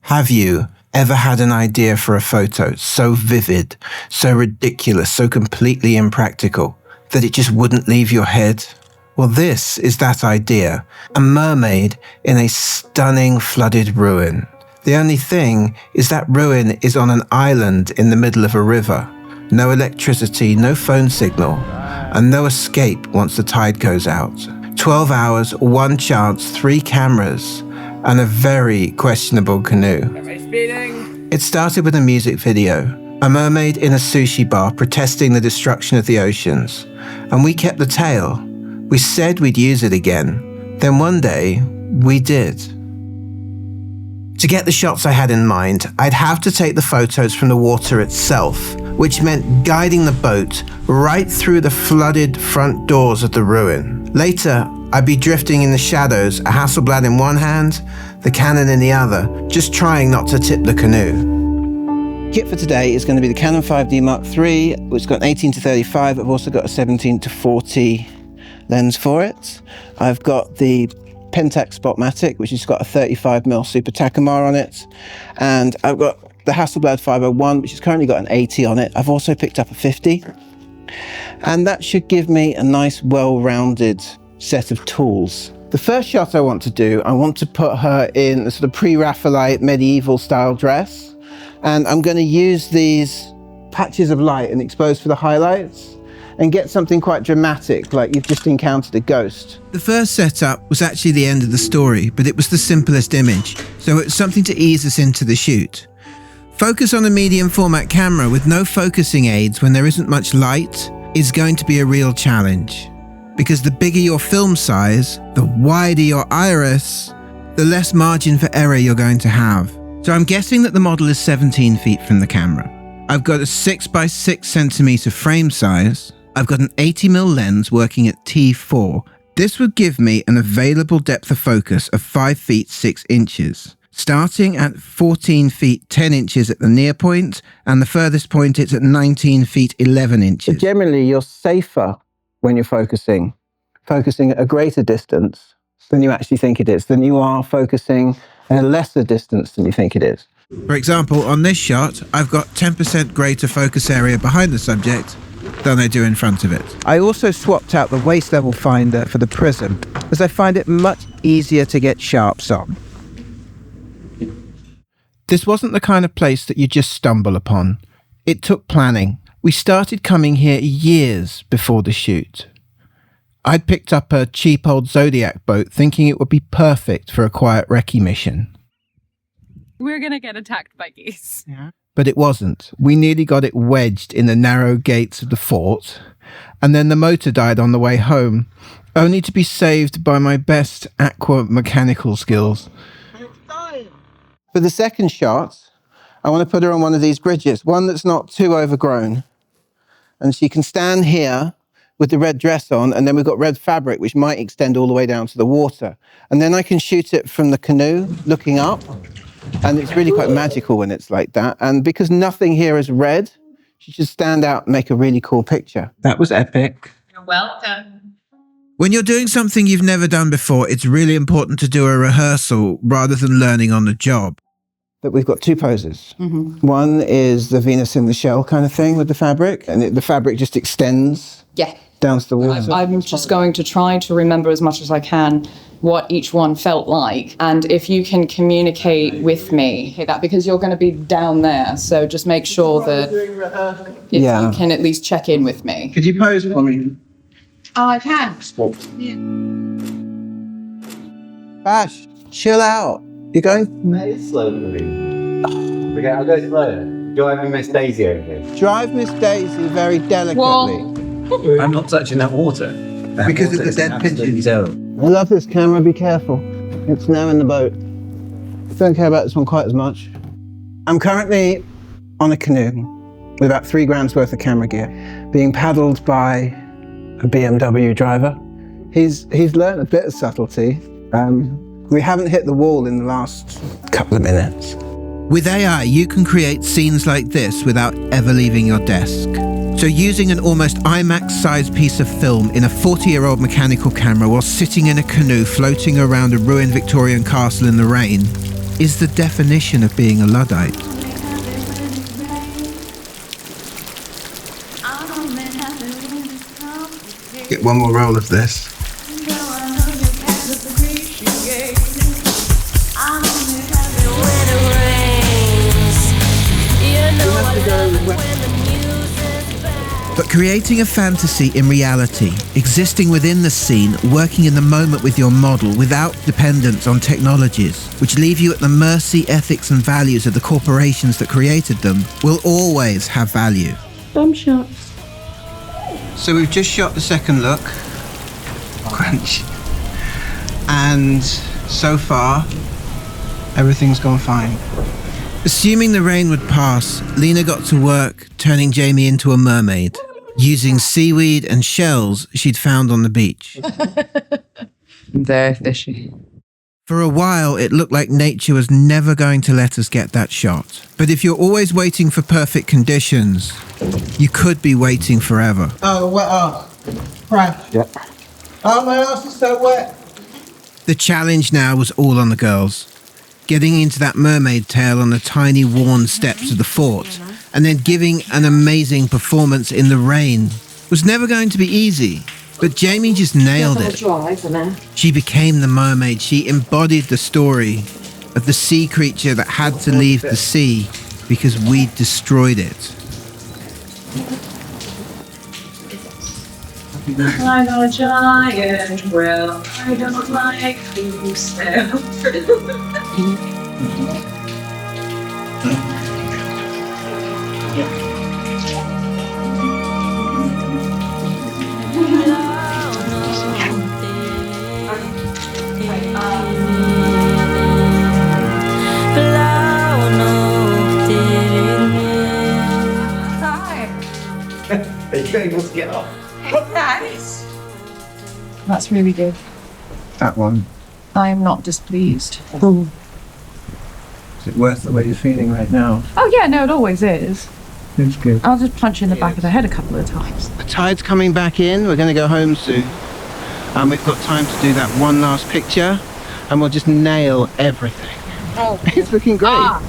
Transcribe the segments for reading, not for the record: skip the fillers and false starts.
Have you ever had an idea for a photo so vivid, so ridiculous, so completely impractical that it just wouldn't leave your head? Well, this is that idea, a mermaid in a stunning flooded ruin. The only thing is that ruin is on an island in the middle of a river. No electricity, no phone signal, and no escape once the tide goes out. 12 hours, one chance, 3 cameras, and a very questionable canoe. It started with a music video, a mermaid in a sushi bar protesting the destruction of the oceans. And we kept the tale. We said we'd use it again. Then one day, we did. To get the shots I had in mind, I'd have to take the photos from the water itself, which meant guiding the boat right through the flooded front doors of the ruin. Later, I'd be drifting in the shadows, a Hasselblad in one hand, the Canon in the other, just trying not to tip the canoe. Kit for today is going to be the Canon5D Mark III, which has got an 18-35. I've also got a 17-40 lens for it. I've got the Pentax Spotmatic, which has got a 35mm Super Takumar on it. And I've got the Hasselblad 501, which has currently got an 80 on it. I've also picked up a 50. And that should give me a nice, well-rounded set of tools. The first shot I want to do, I want to put her in a sort of pre-Raphaelite medieval style dress. And I'm going to use these patches of light and expose for the highlights and get something quite dramatic, like you've just encountered a ghost. The first setup was actually the end of the story, but it was the simplest image, so it's something to ease us into the shoot. Focus on a medium format camera with no focusing aids when there isn't much light is going to be a real challenge. Because the bigger your film size, the wider your iris, the less margin for error you're going to have. So I'm guessing that the model is 17 feet from the camera. I've got a 6x6cm frame size. I've got an 80mm lens working at t4. This would give me an available depth of focus of 5 feet 6 inches. Starting at 14 feet 10 inches at the near point, and the furthest point it's at 19 feet 11 inches. But generally, you're safer when you're focusing at a greater distance than you actually think it is, than you are focusing at a lesser distance than you think it is. For example, on this shot, I've got 10% greater focus area behind the subject than I do in front of it. I also swapped out the waist level finder for the prism, as I find it much easier to get sharps on. This wasn't the kind of place that you just stumble upon. It took planning. We started coming here years before the shoot. I'd picked up a cheap old Zodiac boat thinking it would be perfect for a quiet recce mission. We're going to get attacked by geese. Yeah. But it wasn't. We nearly got it wedged in the narrow gates of the fort, and then the motor died on the way home, only to be saved by my best aqua mechanical skills. For the second shot, I want to put her on one of these bridges, one that's not too overgrown. And she can stand here with the red dress on, and then we've got red fabric, which might extend all the way down to the water. And then I can shoot it from the canoe, looking up. And it's really quite magical when it's like that. And because nothing here is red, she should stand out and make a really cool picture. That was epic. You're welcome. When you're doing something you've never done before, it's really important to do a rehearsal rather than learning on the job. But we've got 2 poses. One is the Venus in the shell kind of thing with the fabric, and the fabric just extends down to the water. I'm just going to try to remember as much as I can what each one felt like, and if you can communicate with me that, because you're going to be down there, so just make sure that you can at least check in with me. Could you pose for me? Oh, I can. Bash, chill out. You're going... It's slow for me. Okay, I'll go slower. Drive Miss Daisy over here. Drive Miss Daisy very delicately. I'm not touching that water. Because of the dead pigeons. Terrible. I love this camera, be careful. It's now in the boat. Don't care about this one quite as much. I'm currently on a canoe with about 3 grams worth of camera gear, being paddled by a BMW driver. He's learned a bit of subtlety. We haven't hit the wall in the last couple of minutes. With AI, you can create scenes like this without ever leaving your desk. So using an almost IMAX-sized piece of film in a 40-year-old mechanical camera while sitting in a canoe floating around a ruined Victorian castle in the rain is the definition of being a Luddite. Get one more roll of this. But creating a fantasy in reality, existing within the scene, working in the moment with your model without dependence on technologies, which leave you at the mercy, ethics and values of the corporations that created them, will always have value. Thumb shots. So we've just shot the second look. Crunch. And so far, everything's gone fine. Assuming the rain would pass, Lena got to work turning Jamie into a mermaid, using seaweed and shells she'd found on the beach. Very fishy. For a while, it looked like nature was never going to let us get that shot. But if you're always waiting for perfect conditions, you could be waiting forever. Oh, wet ass. Crash. Yep. Oh, my ass is so wet. The challenge now was all on the girls. Getting into that mermaid tail on the tiny worn steps of the fort, and then giving an amazing performance in the rain was never going to be easy. But Jamie just nailed it. She became the mermaid. She embodied the story of the sea creature that had to leave the sea because we'd destroyed it. I'm a giant, well, I don't like to step. Are you able to get off? Nice. That's really good. That one. I am not displeased. Is it worth the way you're feeling right now? Oh yeah, no, it always is. It's good. I'll just punch you in the back of the head a couple of times. The tide's coming back in. We're going to go home soon. And we've got time to do that one last picture. And we'll just nail everything. Oh. It's looking great.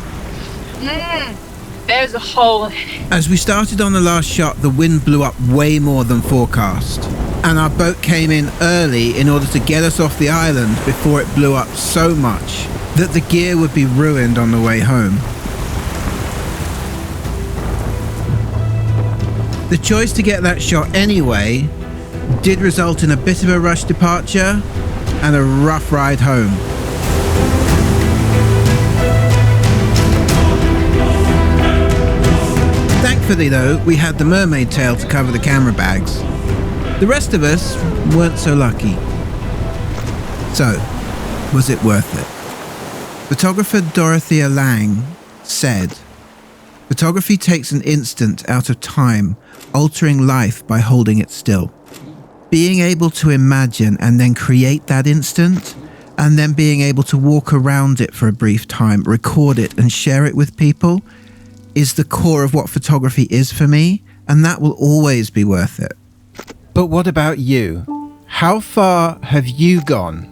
There's a hole. As we started on the last shot, the wind blew up way more than forecast. And our boat came in early in order to get us off the island before it blew up so much that the gear would be ruined on the way home. The choice to get that shot anyway did result in a bit of a rush departure and a rough ride home. Thankfully though, we had the mermaid tail to cover the camera bags. The rest of us weren't so lucky. So, was it worth it? Photographer Dorothea Lang said, "Photography takes an instant out of time, altering life by holding it still. Being able to imagine and then create that instant, and then being able to walk around it for a brief time, record it and share it with people, is the core of what photography is for me, and that will always be worth it." But what about you? How far have you gone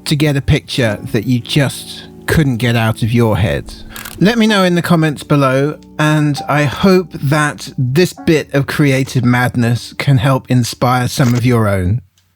to get a picture that you just couldn't get out of your head? Let me know in the comments below, and I hope that this bit of creative madness can help inspire some of your own.